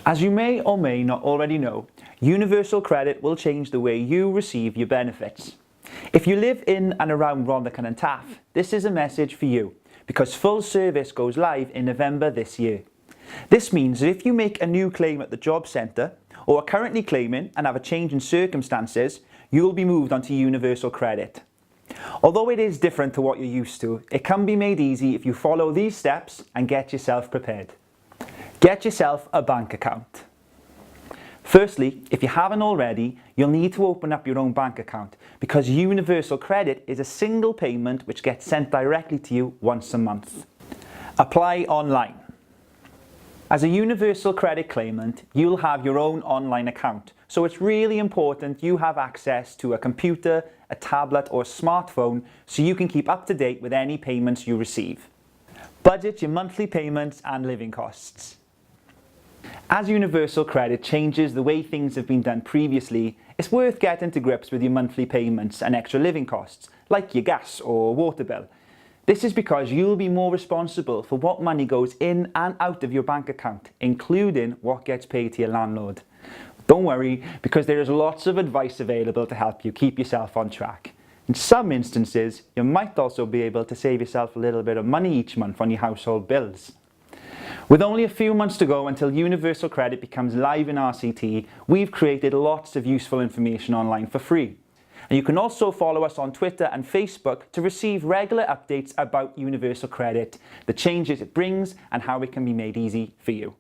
As you may or may not already know, Universal Credit will change the way you receive your benefits. If you live in and around Rhondda Cynon Taff, this is a message for you because full service goes live in November this year. This means that if you make a new claim at the job centre or are currently claiming and have a change in circumstances, you will be moved onto Universal Credit. Although it is different to what you're used to, it can be made easy if you follow these steps and get yourself prepared. Get yourself a bank account. Firstly, if you haven't already, you'll need to open up your own bank account because Universal Credit is a single payment which gets sent directly to you once a month. Apply online. As a Universal Credit claimant, you'll have your own online account, so it's really important you have access to a computer, a tablet or smartphone so you can keep up to date with any payments you receive. Budget your monthly payments and living costs. As Universal Credit changes the way things have been done previously, it's worth getting to grips with your monthly payments and extra living costs, like your gas or water bill. This is because you'll be more responsible for what money goes in and out of your bank account, including what gets paid to your landlord. Don't worry, because there is lots of advice available to help you keep yourself on track. In some instances, you might also be able to save yourself a little bit of money each month on your household bills. With only a few months to go until Universal Credit becomes live in RCT, we've created lots of useful information online for free. And you can also follow us on Twitter and Facebook to receive regular updates about Universal Credit, the changes it brings and how it can be made easy for you.